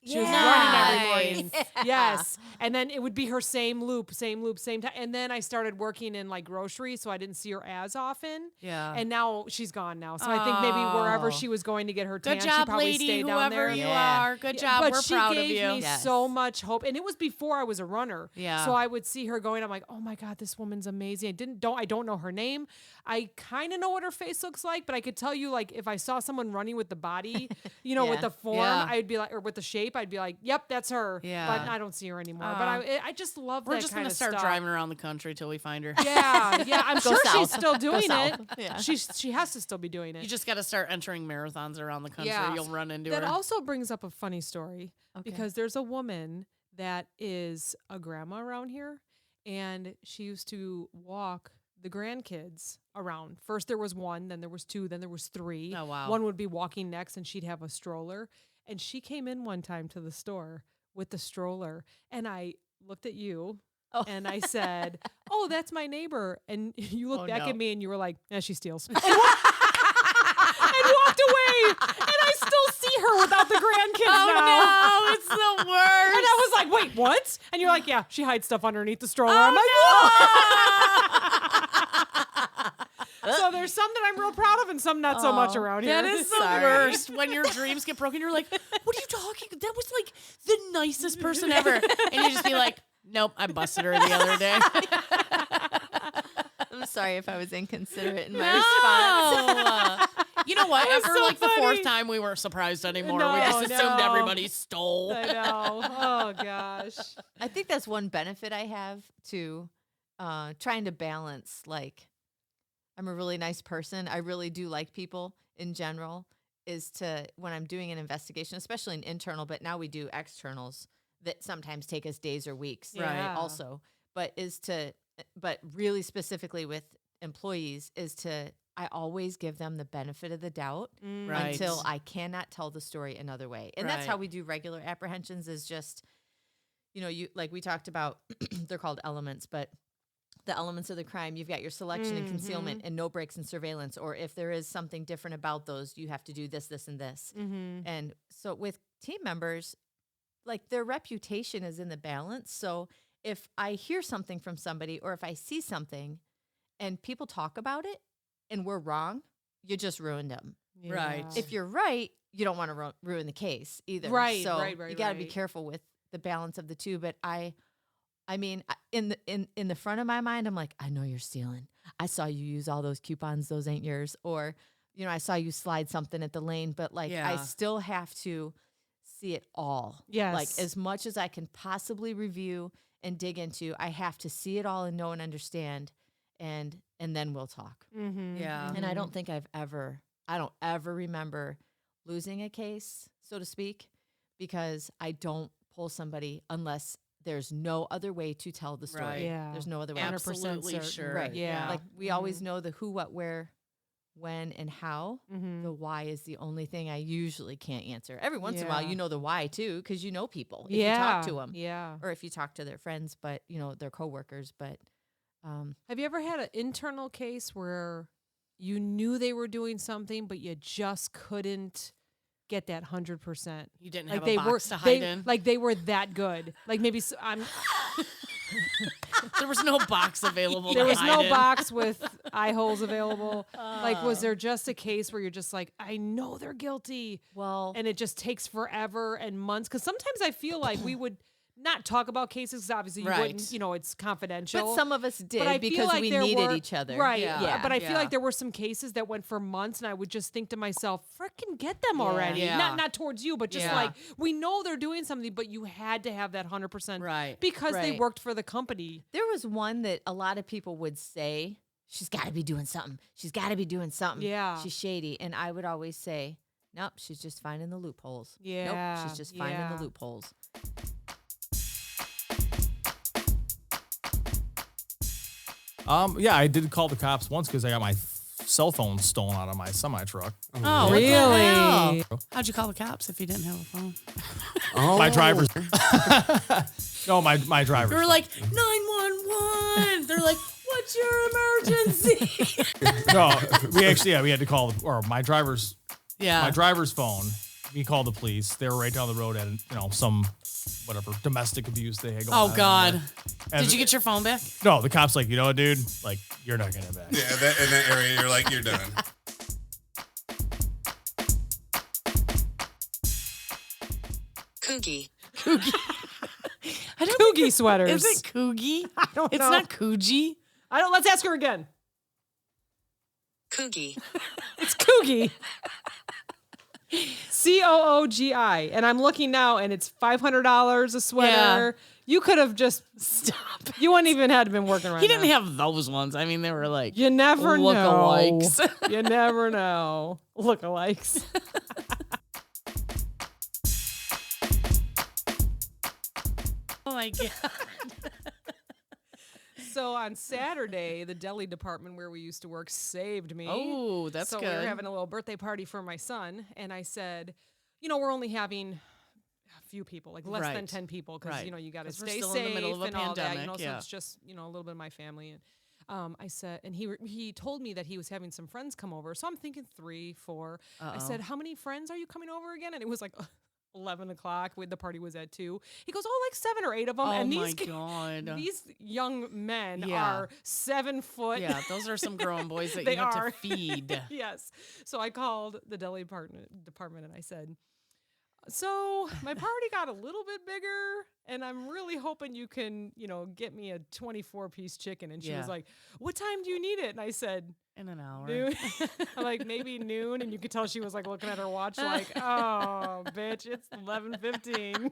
A: She was running every morning.
G: Nice.
A: Yes. And then it would be her same loop, same time. And then I started working in like grocery, so I didn't see her as often.
D: Yeah.
A: And now she's gone now. So I think maybe wherever
D: Oh.
A: she was going to get her tan,
D: Good
A: she
D: job,
A: probably
D: lady,
A: stayed down
D: whoever
A: there.
D: you
G: Yeah.
D: are. Good
A: Yeah,
D: job.
A: but
D: We're
A: she
D: proud
A: gave
D: of you.
A: me
G: Yes.
A: so much hope, and it was before I was a runner.
D: Yeah.
A: So I would see her going. I'm like, oh my god, this woman's amazing. I don't know her name. I kind of know what her face looks like, but I could tell you like if I saw someone running with the body, with
G: Yeah.
A: the form,
D: Yeah.
A: I'd be like, or with the shape, I'd be like, yep, that's her.
D: Yeah.
A: But I don't see her anymore. But I just love
D: We're
A: that
D: just
A: kind
D: gonna
A: of
D: start
A: stuff.
D: driving around the country till we find her.
A: Yeah. I'm sure she's
G: south.
A: still doing it.
G: south. Yeah.
A: She has to still be doing it.
D: You just got to start entering marathons around the country.
A: Yeah.
D: You'll run into
A: That
D: her.
A: also brings up a funny story
G: Okay.
A: because there's a woman that is a grandma around here, and she used to walk the grandkids around. First there was one, then there was two, then there was three.
D: Oh, wow.
A: One would be walking next, and she'd have a stroller. And she came in one time to the store with the stroller, and I looked at you.
G: Oh.
A: And I said, "Oh, that's my neighbor." And you looked
D: Oh,
A: back
D: no.
A: at me, and you were like, "Yeah, she steals." And walked away. And I still see her without the grandkids now.
D: Oh no, it's the worst.
A: And I was like, wait, what? And you're like, yeah, she hides stuff underneath the stroller. I'm like, "Whoa." So there's some that I'm real proud of and some not so much around here.
D: That is the
G: Sorry.
D: worst. When your dreams get broken, you're like, what are you talking? That was like the nicest person ever. And you just be like, nope, I busted her the other day.
G: I'm sorry if I was inconsiderate in my response.
D: No. You know what?
A: was
D: After
A: so
D: like the fourth
A: funny.
D: time, we weren't surprised anymore. we
A: No,
D: just assumed
A: no.
D: everybody stole.
A: I know. Oh, gosh.
G: I think that's one benefit I have to trying to balance. Like, I'm a really nice person. I really do like people in general. Is to when I'm doing an investigation, especially an internal, but now we do externals that sometimes take us days or weeks.
A: Yeah.
G: Also, but really specifically with employees I always give them the benefit of the doubt
D: Right.
G: until I cannot tell the story another way. And that's how
D: Right.
G: we do regular apprehensions is just, you like we talked about, they're called elements, but the elements of the crime, you've got your selection and concealment and no breaks and surveillance. Or if there is something different about those, you have to do this, this, and this. And so with team members, like their reputation is in the balance. So if I hear something from somebody or if I see something and people talk about it and we're wrong, you just ruined them.
D: Right.
G: If you're right, you don't want to ruin the case either.
A: Right,
G: So
A: right,
G: you got to be
A: right.
G: careful with the balance of the two. But I mean, in the front of my mind, I'm like, I know you're stealing. I saw you use all those coupons. Those ain't yours. Or, I saw you slide something at the lane. But like, I
D: Yeah.
G: still have to see it all.
A: Yes.
G: Like as much as I can possibly review and dig into, I have to see it all and know and understand. And then we'll talk.
D: Yeah.
G: And I don't think I don't ever remember losing a case, so to speak, because I don't pull somebody unless there's no other way to tell the story.
D: Right.
A: Yeah.
G: There's no other way.
A: 100%
D: Absolutely
A: certain.
D: sure.
G: Right.
A: Yeah.
G: Like we always know the who, what, where, when, and how.
A: Mm-hmm.
G: The why is the only thing I usually can't answer. Every once in a while,
A: Yeah.
G: you know the why too, because you know people. If
A: Yeah.
G: you talk to them.
A: Yeah.
G: Or if you talk to their friends, but their coworkers. But
A: Have you ever had an internal case where you knew they were doing something, but you just couldn't get that 100%?
D: You didn't
A: Like
D: have
A: they
D: a
A: were,
D: box to hide
A: they,
D: in.
A: like they were that good. Like maybe I'm.
B: There was no box available.
A: There
B: to
A: was
B: hide
A: no
B: in.
A: box with eye holes available. Like, was there just a case where you're just like, I know they're guilty,
G: Well,
A: and it just takes forever and months? Because sometimes I feel like we would not talk about cases, 'cause obviously you
B: Right.
A: wouldn't, it's confidential.
G: but some of us
A: But I
G: did
A: feel
G: because
A: like
G: we
A: there
G: needed
A: were-
G: each other.
A: Right.
G: Yeah.
A: But I feel
B: Yeah.
A: like there were some cases that went for months, and I would just think to myself, freaking get them already.
B: Yeah.
A: Not towards you, but just
B: Yeah.
A: like, we know they're doing something, but you had to have that 100%
B: Right.
A: because they
G: Right.
A: worked for the company.
G: There was one that a lot of people would say, she's got to be doing something. She's got to be doing something.
A: Yeah.
G: She's shady. And I would always say, nope, she's just finding the loopholes.
A: Yeah,
G: Nope, she's just finding
A: yeah.
G: the loopholes.
C: Yeah, I did call the cops once because I got my cell phone stolen out of my semi truck.
B: Oh, what the hell? How'd you call the cops if you didn't have a phone?
C: My driver's. No, my driver.
B: You were like 911. They're like, "What's your emergency?"
C: No, we had to call my driver's
B: Yeah.
C: my driver's phone. We called the police. They were right down the road at some whatever domestic abuse they had going on.
B: Oh God.
C: And
B: Did you get your phone back?
C: No, the cop's like, you know what, dude? Like, you're not getting it back.
J: Yeah, in that area, you're like, you're done.
K: Coogie.
B: I don't
A: Coogie
B: think
A: sweaters.
B: Is it Coogie?
A: I don't
B: It's
A: know.
B: not Coogie.
A: I don't. Let's ask her again.
K: Coogie.
A: It's Coogie. Coogi, and I'm looking now, and it's $500 a sweater. You could have just
B: Stop.
A: You wouldn't even had been working right
B: He didn't
A: now.
B: have those ones. I mean, they were like
A: You never
B: lookalikes.
A: know. You never know. Lookalikes.
B: Oh my God.
A: So on Saturday, the deli department where we used to work saved me.
B: Oh, that's
A: so
B: good.
A: we were having a little birthday party for my son, and I said, we're only having a few people, like less than
B: Right.
A: 10 people, because
B: Right.
A: you got to
B: 'Cause we're
A: stay
B: still
A: safe
B: in the middle of a
A: and all that.
B: pandemic,
A: So
B: yeah.
A: it's just a little bit of my family. And I said, and he told me that he was having some friends come over. So I'm thinking 3, 4. I said, how many friends are you coming over again? And it was like 11 o'clock. The party was at 2. He goes, like 7 or 8 of them.
B: Oh
A: and
B: my
A: these
B: God.
A: these young men
B: Yeah.
A: are 7 foot.
B: Yeah, those are some grown boys that
A: They
B: you have
A: are.
B: to feed.
A: Yes. So I called the deli department and I said, so my party got a little bit bigger, and I'm really hoping you can, get me a 24-piece chicken. And she was
B: Yeah.
A: like, what time do you need it? And I said,
B: In an hour.
A: noon. I'm like, maybe noon. And you could tell she was like looking at her watch like, oh, bitch, it's 11:15.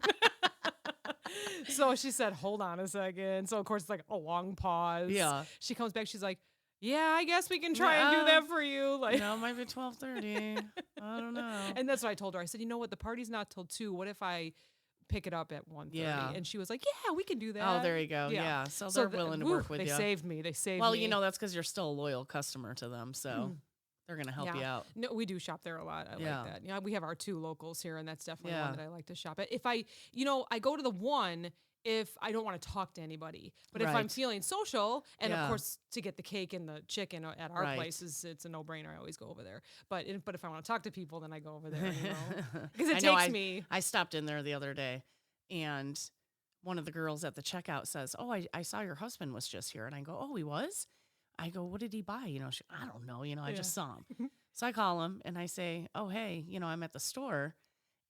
A: So she said, hold on a second. So of course it's like a long pause.
B: Yeah.
A: She comes back. She's like, yeah, I guess we can try and do that for you. Like,
B: No, it might be 12:30. I don't know.
A: and that's what I told her. I said, you know what? The party's not till 2. What if I pick it up at 1:30?
B: Yeah.
A: And she was like, yeah, we can do that.
B: Oh, there you go. Yeah. So they're willing to work with
A: they
B: you.
A: saved me. They saved
B: Well,
A: me.
B: that's because you're still a loyal customer to them. So they're going to help you out.
A: No, we do shop there a lot. I
B: Yeah.
A: like that. Yeah, we have our 2 locals here, and that's definitely
B: Yeah.
A: one that I like to shop at. If I go to the one if I don't want to talk to anybody, but if I'm
B: Right.
A: feeling social, and
B: Yeah.
A: of course to get the cake and the chicken at our
B: Right.
A: places, it's a no-brainer. I always go over there. But if I want to talk to people, then I go over there. Because
B: I
A: it
B: know,
A: takes me.
B: I stopped in there the other day, and one of the girls at the checkout says, "Oh, I saw your husband was just here," and I go, "Oh, he was?" I go, "What did he buy?" I don't know. I just saw him. So I call him and I say, "Oh, hey, I'm at the store,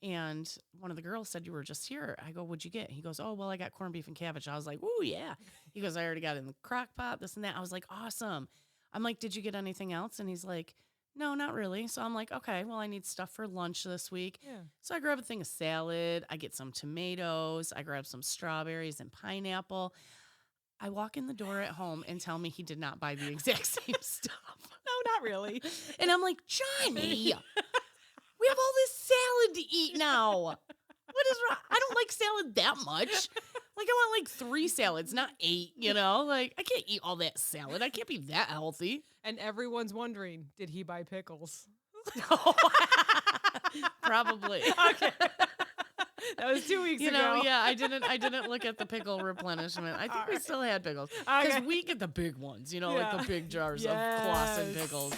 B: and one of the girls said you were just here." I go, "What'd you get?" He goes, "Oh, well, I got corned beef and cabbage." I was like, "Ooh, yeah." He goes, "I already got it in the crock pot, this and that." I was like, "Awesome." I'm like, "Did you get anything else?" And he's like, "No, not really." So I'm like, "Okay, well, I need stuff for lunch this week."
A: Yeah.
B: So I grab a thing of salad. I get some tomatoes. I grab some strawberries and pineapple. I walk in the door at home and tell me he did not buy the exact same stuff.
A: No, not really.
B: And I'm like, "Johnny, we have all this salad to eat now. What is wrong? I don't like salad that much. Like, I want like 3 salads, not 8, Like, I can't eat all that salad. I can't be that healthy."
A: And everyone's wondering, did he buy pickles?
B: Probably.
A: Okay. That was 2 weeks ago.
B: Yeah, I didn't look at the pickle replenishment. I think we still had pickles. Because
A: Okay.
B: we get the big ones, like
A: Yeah.
B: the big jars of Claussen
A: Yes.
B: pickles.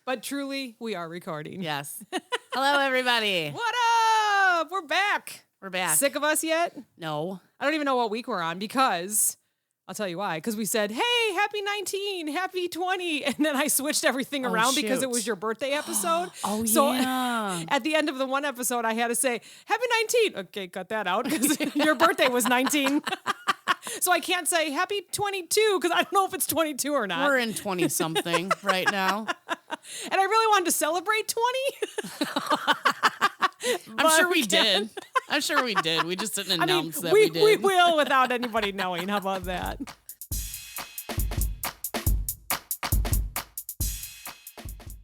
A: But truly, we are recording.
B: Yes. Hello, everybody.
A: What up? We're back.
B: We're back.
A: Sick of us yet?
B: No.
A: I don't even know what week we're on because I'll tell you why. Because we said, hey, happy 19, happy 20. And then I switched everything around because it
B: shoot.
A: was your birthday episode.
B: Oh,
A: So
B: yeah.
A: at the end of the one episode, I had to say, happy 19. Okay, cut that out because your birthday was 19. So I can't say happy 22 because I don't know if it's 22 or not.
B: We're in 20-something right now.
A: And I really wanted to celebrate 20.
B: I'm sure we did. I'm sure we did. We just didn't
A: I mean,
B: announce that
A: we
B: we did.
A: will without anybody knowing. How about that?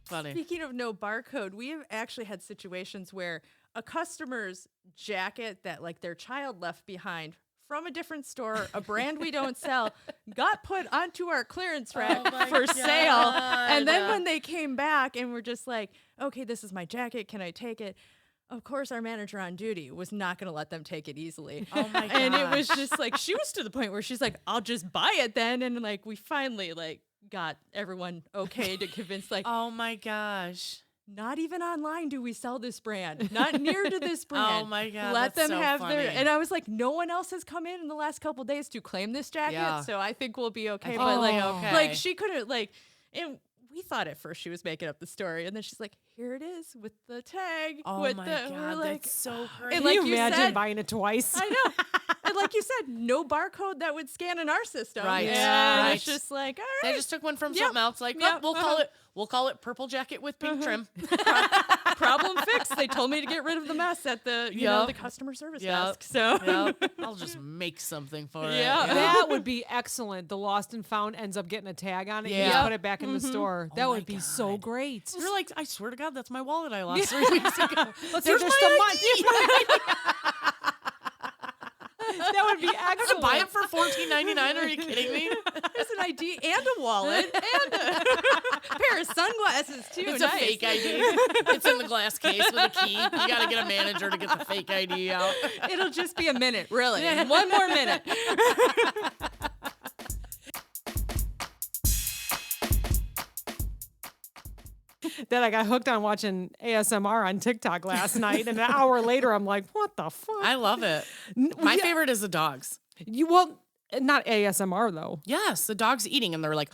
B: Funny.
G: Speaking of no barcode, we have actually had situations where a customer's jacket that like their child left behind from a different store, a brand we don't sell, got put onto our clearance rack for sale. And then when they came back and were just like, okay, this is my jacket, can I take it? Of course, our manager on duty was not going to let them take it easily.
B: Oh my god.
G: And it was just like, she was to the point where she's like, I'll just buy it then. And like, we finally like got everyone okay to convince like,
B: Oh my gosh.
G: not even online do we sell this brand. Not near to this brand.
B: Oh my god.
G: Let
B: that's
G: them
B: so
G: have
B: funny.
G: their. And I was like, no one else has come in the last couple days to claim this jacket,
B: Yeah.
G: so I think we'll be okay.
B: think
G: But
B: we'll
G: like,
B: be okay.
G: like she couldn't like, and we thought at first she was making up the story, and then she's like, here it is with the tag.
B: Oh
G: with
B: my
G: the, we're
B: god.
G: like,
B: That's so great.
G: and
A: Can
G: like
A: you
G: you
A: imagine
G: said-
A: buying it twice?
G: I know. And like you said, no barcode that would scan in our system.
B: Right,
G: Yeah.
B: right.
G: It's just like, all
B: They
G: right.
B: just took one from
G: Yep.
B: something else. Like,
G: Yep.
B: oh, we'll call it purple jacket with pink trim.
G: Problem fixed. They told me to get rid of the mess at the you know
B: Yep.
G: the customer service
B: Yep.
G: desk. So
B: Yep. I'll just make something for it.
G: Yeah.
A: That would be excellent. The lost and found ends up getting a tag on it. You just
B: Yeah.
A: put it back in the store. That
B: Oh
A: would
B: my
A: be so
B: God.
A: great.
B: You're like, I swear to God, that's my wallet I lost 3 weeks ago.
A: Let's
B: There's
A: just
B: my
A: a month. That would be
B: I have to
A: excellent.
B: buy it for $14.99. Are you kidding me?
G: there's an ID and a wallet and a pair of sunglasses too.
B: It's
G: Nice.
B: a fake ID. It's in the glass case with a key. You got to get a manager to get the fake ID out.
G: It'll just be a minute, really. One more minute.
A: Then I got hooked on watching ASMR on TikTok last night, and an hour later, I'm like, "What the fuck?"
B: I love it. My favorite is the dogs.
A: Not ASMR though.
B: Yes, the dog's eating and they're like,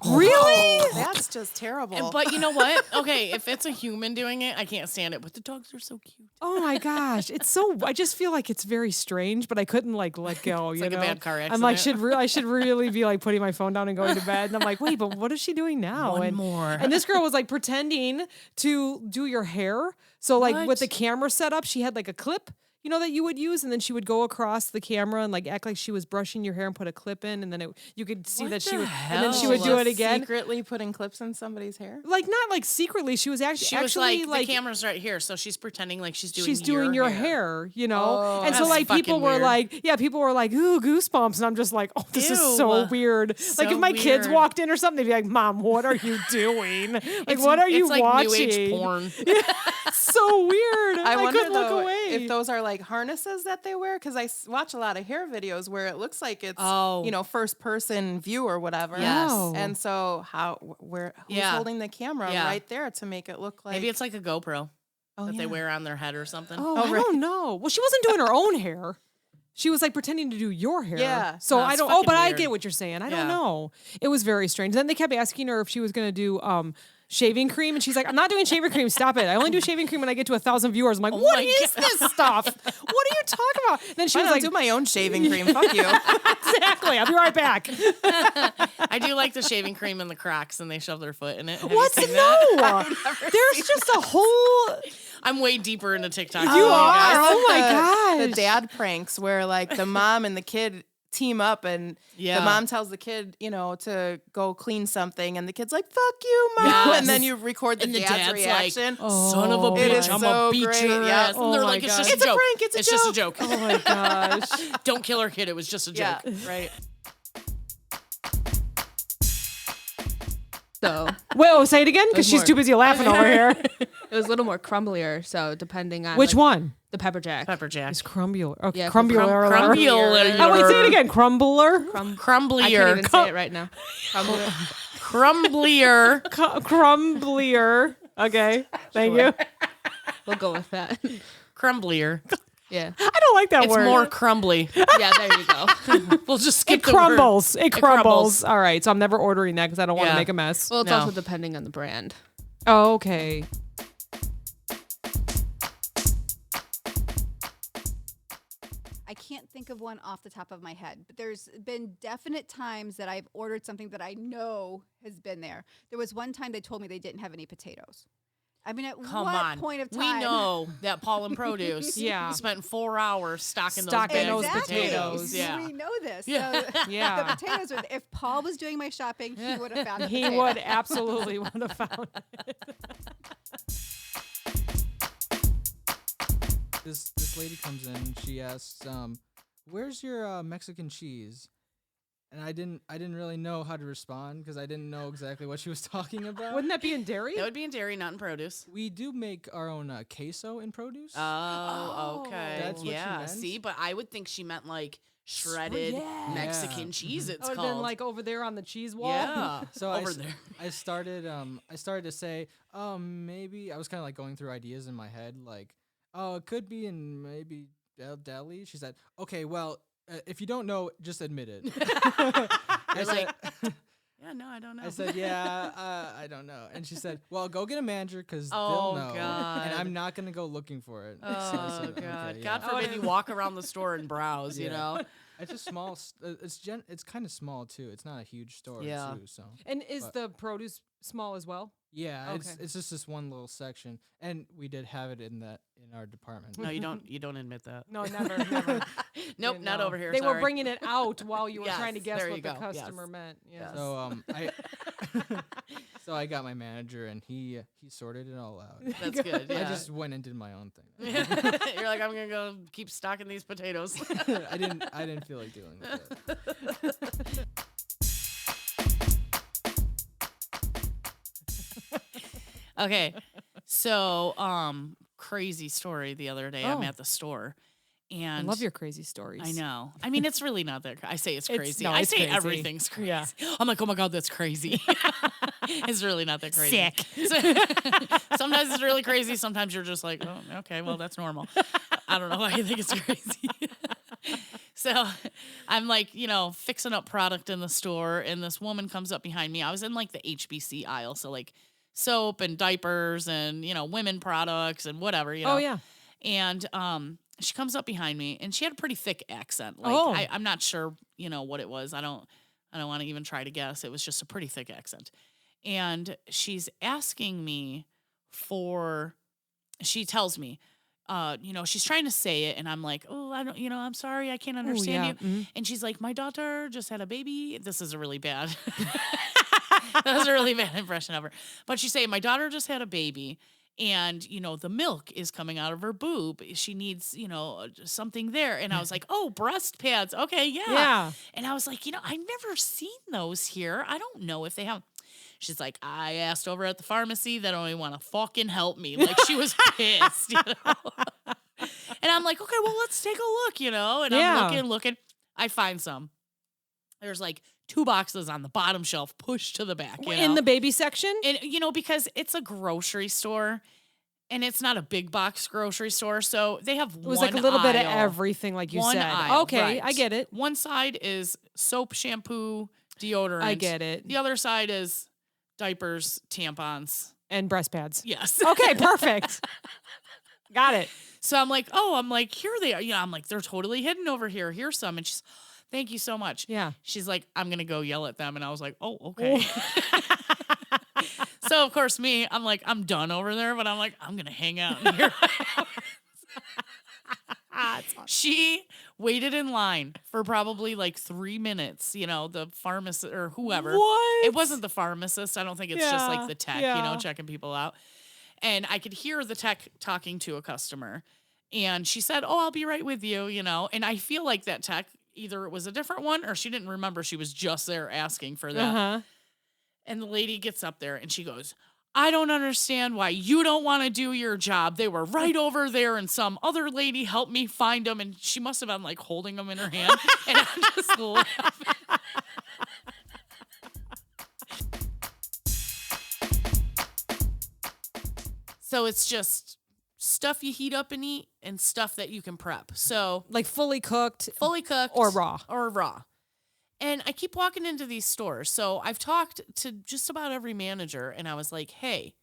A: Really?
K: That's just terrible.
B: But you know what? Okay, if it's a human doing it, I can't stand it. But the dogs are so cute.
A: Oh my gosh, it's so. I just feel like it's very strange, but I couldn't like let go.
B: It's
A: you
B: like a
A: know?
B: bad car
A: I'm like,
B: accident.
A: I should really be like putting my phone down and going to bed. And I'm like, wait, but what is she doing now?
B: One
A: and,
B: more.
A: And this girl was like pretending to do your hair. So like
B: What?
A: with the camera set up, she had like a clip, you know, that you would use, and then she would go across the camera and like act like she was brushing your hair and put a clip in, and then you could see
B: What
A: that she
B: the
A: would, and then she
B: hell?
A: would do
K: Was
A: it again.
K: Secretly putting clips in somebody's hair.
A: Like not like secretly, she was actually
B: She was
A: actually
B: like, the camera's right here, so she's pretending like she's doing
A: your hair, you know?
K: Oh.
A: And so
B: That's
A: like people
B: fucking
A: were
B: weird.
A: like, people were like, ooh, goosebumps. And I'm just like, oh, this is so
B: Ew.
A: weird.
B: So
A: like if my kids
B: weird.
A: walked in or something, they'd be like, Mom, what are you doing? Like, what are you
B: it's like
A: watching?
B: New age porn.
A: It's so weird.
K: I wonder
A: couldn't look
K: though
A: away.
K: if those are like harnesses that they wear, because I watch a lot of hair videos where it looks like it's
B: Oh.
K: first person view or whatever.
B: Yes.
A: Oh.
K: And so who's
B: Yeah.
K: holding the camera
B: Yeah.
K: right there to make it look like
B: Maybe it's like a GoPro
K: oh,
B: that they
K: yeah.
B: wear on their head or something.
A: I don't know. Well, she wasn't doing her own hair. She was like pretending to do your hair.
K: Yeah.
A: So
B: No,
A: I
B: it's
A: don't.
B: fucking
A: But I
B: weird.
A: get what you're saying. I don't
B: Yeah.
A: know. It was very strange. Then they kept asking her if she was going to do shaving cream, and she's like, "I'm not doing shaving cream. Stop it. I only do shaving cream when I get to 1,000 viewers." I'm like, "What
B: my
A: is this stuff? What are you talking about?" Then she
K: I
A: was
K: don't
A: like,
K: do my own shaving cream. Fuck you.
A: "Exactly. I'll be right back."
B: I do like the shaving cream in the Crocs, and they shove their foot in it. Have you
A: What?
B: seen that?
A: No. There's just a whole.
B: I'm way deeper into TikTok.
A: You
B: than
A: are?
B: guys.
A: Oh my
K: The
A: gosh.
K: dad pranks where like the mom and the kid team up and
B: Yeah.
K: the mom tells the kid, to go clean something and the kid's like, fuck you, mom.
B: Yes.
K: And then you record the
B: And the
K: dad's
B: dad's
K: reaction.
B: like, son of a
K: It
B: bitch,
K: is
B: I'm
K: so
B: gonna beat
K: great,
B: your
K: yeah.
B: ass. And they're
A: Oh my
B: like, it's just
A: gosh.
B: a
K: It's a
B: joke.
K: prank, it's a
B: just a joke.
A: Oh my gosh.
B: Don't kill her kid. It was just a joke.
K: Yeah, right.
L: So
A: Wait, say it again because she's
L: more.
A: too busy laughing over here.
L: it was a little more crumblier. So depending on
A: Which
L: like,
A: one?
L: the pepper jack.
B: Pepper jack.
A: It's crumbular. Okay,
L: Yeah,
A: crumbular.
B: Crumbular.
A: Oh, wait, say it again. Crumbler.
L: I can't
B: Crumblier.
L: even say it right now. Crumblier.
B: Crumblier.
A: Crumblier. Okay, thank you.
L: We'll go with that.
B: Crumblier.
L: Yeah.
A: I don't like that
B: It's
A: word.
B: more crumbly.
L: Yeah, there you go.
B: We'll just skip
A: It
B: the word.
A: crumbles. It
B: crumbles.
A: crumbles. All right. So I'm never ordering that because I don't want to
B: Yeah.
A: make a mess.
L: Well, it's
B: No.
L: also depending on the brand.
A: Oh, okay.
M: I can't think of one off the top of my head, but there's been definite times that I've ordered something that I know has been there. There was one time they told me they didn't have any potatoes. I mean, at
B: Come
M: what
B: on.
M: point of
B: We
M: time?
B: know that Paul and Produce
A: Yeah.
B: spent 4 hours stocking
A: Stocking
B: those
A: those
B: bags of
A: potatoes.
B: Yeah.
M: We know this.
B: Yeah.
M: So
A: Yeah.
M: the potatoes are, if Paul was doing my shopping, he would have found the
A: He
M: potatoes.
A: would absolutely would have found it.
N: This lady comes in. She asks, "Where's your Mexican cheese?" And I didn't really know how to respond because I didn't know exactly what she was talking about.
A: Wouldn't that be in dairy?
B: That would be in dairy, not in produce.
N: We do make our own queso in produce.
B: Oh, okay.
N: That's what she
B: yeah.
N: meant?
B: See, but I would think she meant like shredded
A: yeah.
B: Mexican
N: Yeah.
B: cheese. It's
A: Or
B: called.
A: then like over there on the cheese wall.
B: yeah.
N: So
B: over there.
N: I started to say, maybe I was kind of like going through ideas in my head, like, oh, it could be in maybe deli. She said, okay, well, if you don't know, just admit it.
B: You're like, yeah, no, I don't know.
N: I said, yeah, I don't know. And she said, well, go get a manager because
B: Oh,
N: they'll know.
B: God.
N: And I'm not going to go looking for it. So I
B: Oh
N: said,
B: God!
N: okay,
B: God
N: yeah.
B: forbid you walk around the store and browse. You
N: Yeah.
B: know.
N: It's a small, it's kind of small too. It's not a huge store
B: Yeah.
N: too. So
A: And is
N: But-
A: the produce small as well?
N: yeah,
A: Okay.
N: it's just this one little section, and we did have it in our department.
B: No, you don't. You don't admit that.
A: No, never, never.
B: Nope,
A: You
B: not
A: know.
B: over here.
A: They were
B: sorry.
A: bringing it out while you were
B: Yes,
A: trying to guess
B: there
A: what
B: you
A: the
B: go.
A: customer
B: Yes.
A: meant. Yeah.
B: Yes.
N: So so I got my manager, and he sorted it all out.
B: That's good.
N: I
B: Yeah.
N: just went and did my own thing.
B: You're like, I'm gonna go keep stocking these potatoes.
N: I didn't feel like dealing with it.
B: Okay. So, crazy story the other day. I'm
A: Oh.
B: at the store
A: I
B: and
A: love your crazy stories.
B: I know. I mean, it's really not that. I say it's crazy.
A: no,
B: I
A: it's
B: say
A: crazy.
B: everything's crazy.
A: Yeah.
B: I'm like, oh my God, that's crazy. It's really not that crazy.
A: Sick.
B: Sometimes it's really crazy. Sometimes you're just like, oh, okay, well, that's normal. I don't know why you think it's crazy. So I'm like, fixing up product in the store, and this woman comes up behind me. I was in like the HBC aisle, so like soap and diapers and women products and whatever.
A: Oh yeah.
B: And she comes up behind me, and she had a pretty thick accent. Like
A: Oh.
B: I'm not sure, what it was. I don't want to even try to guess. It was just a pretty thick accent. And she's asking me she tells me, she's trying to say it, and I'm like, oh, I don't, I'm sorry, I can't understand
A: yeah.
B: you. And she's like, my daughter just had a baby. This is a really bad, that was a really bad impression of her. But she's saying, my daughter just had a baby, and, the milk is coming out of her boob. She needs, something there. And I was like, oh, breast pads. Okay, yeah.
A: Yeah.
B: And I was like, I've never seen those here. I don't know if they have. She's like, I asked over at the pharmacy. They don't even want to fucking help me. Like, she was pissed, And I'm like, okay, well, let's take a look, And
A: Yeah.
B: I'm looking. I find some. There's like 2 boxes on the bottom shelf pushed to the back.
A: In the baby section?
B: And, because it's a grocery store. And it's not a big box grocery store, so they have
A: It was like a little bit of everything, like you
B: one
A: said.
B: aisle,
A: Okay,
B: right.
A: I get it.
B: One side is soap, shampoo, deodorant.
A: I get it.
B: The other side is diapers, tampons.
A: And breast pads.
B: Yes.
A: Okay, perfect. Got it.
B: So I'm like, here they are. I'm like, they're totally hidden over here. Here's some. And she's, thank you so much.
A: Yeah.
B: She's like, I'm going to go yell at them. And I was like, oh, okay. So, of course, I'm like, I'm done over there, but I'm like, I'm going to hang out in here. She waited in line for probably like 3 minutes, the pharmacist or whoever.
A: What?
B: It wasn't the pharmacist. I don't think it's just like the tech,
A: yeah.
B: checking people out. And I could hear the tech talking to a customer. And she said, oh, I'll be right with you, And I feel like that tech, either it was a different one or she didn't remember she was just there asking for that.
A: Uh-huh.
B: And the lady gets up there and she goes, I don't understand why you don't want to do your job. They were right over there and some other lady helped me find them. And she must have been like holding them in her hand. And I'm just laughing. So it's just stuff you heat up and eat and stuff that you can prep. So
A: Like fully cooked
B: or
A: raw.
B: And I keep walking into these stores. So I've talked to just about every manager, and I was like, hey,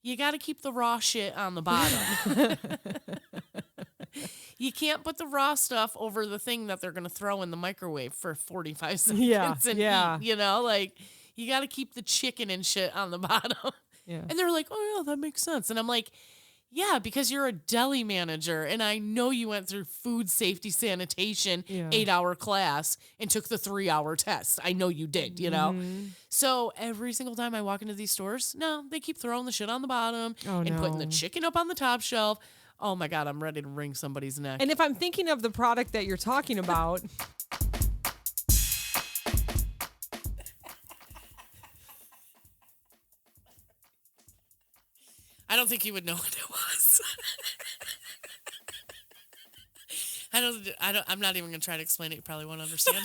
B: you got to keep the raw shit on the bottom. You can't put the raw stuff over the thing that they're going to throw in the microwave for 45 seconds and eat, you know? Like, you got to keep the chicken and shit on the bottom.
A: Yeah.
B: And they're like, oh, yeah, that makes sense. And I'm like, yeah, because you're a deli manager, and I know you went through food safety sanitation 8-hour class and took the 3-hour test. I know you did, you know? So every single time I walk into these stores, no, they keep throwing the shit on the bottom and putting the chicken up on the top shelf. Oh my God, I'm ready to wring somebody's neck.
A: And if I'm thinking of the product that you're talking about,
B: I don't think you would know what it was. I'm not even going to try to explain it. You probably won't understand.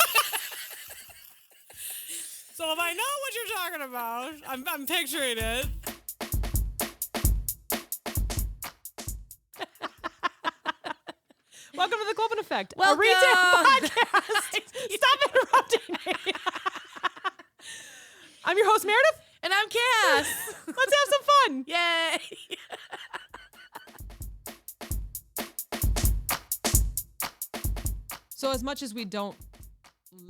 A: so if I know what you're talking about, I'm picturing it. Welcome to the Clopen Effect, a retail podcast. Stop interrupting me. I'm your host, Meredith.
B: And I'm Cass.
A: Let's have some fun.
B: Yay.
A: So as much as we don't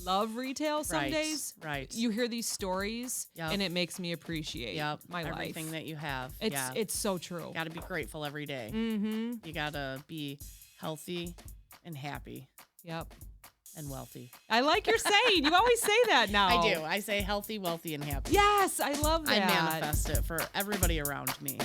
A: love retail some
B: Right,
A: days,
B: right.
A: you hear these stories
B: Yep.
A: and it makes me appreciate my life.
B: Everything that you have.
A: It's so true.
B: Got to be grateful every day.
A: Mm-hmm.
B: You got to be healthy and happy.
A: Yep.
B: And wealthy.
A: I like your saying. You always say that now.
B: I do. I say healthy, wealthy, and happy.
A: Yes, I love that.
B: I manifest it for everybody around me.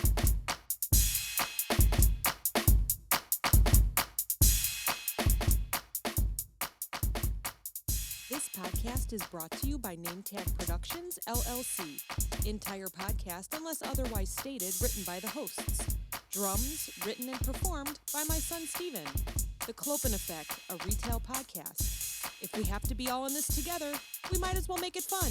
O: This podcast is brought to you by NameTag Productions, LLC. Entire podcast, unless otherwise stated, written by the hosts. Drums, written and performed by my son, Steven. The Clopen Effect, a retail podcast. If we have to be all in this together, we might as well make it fun.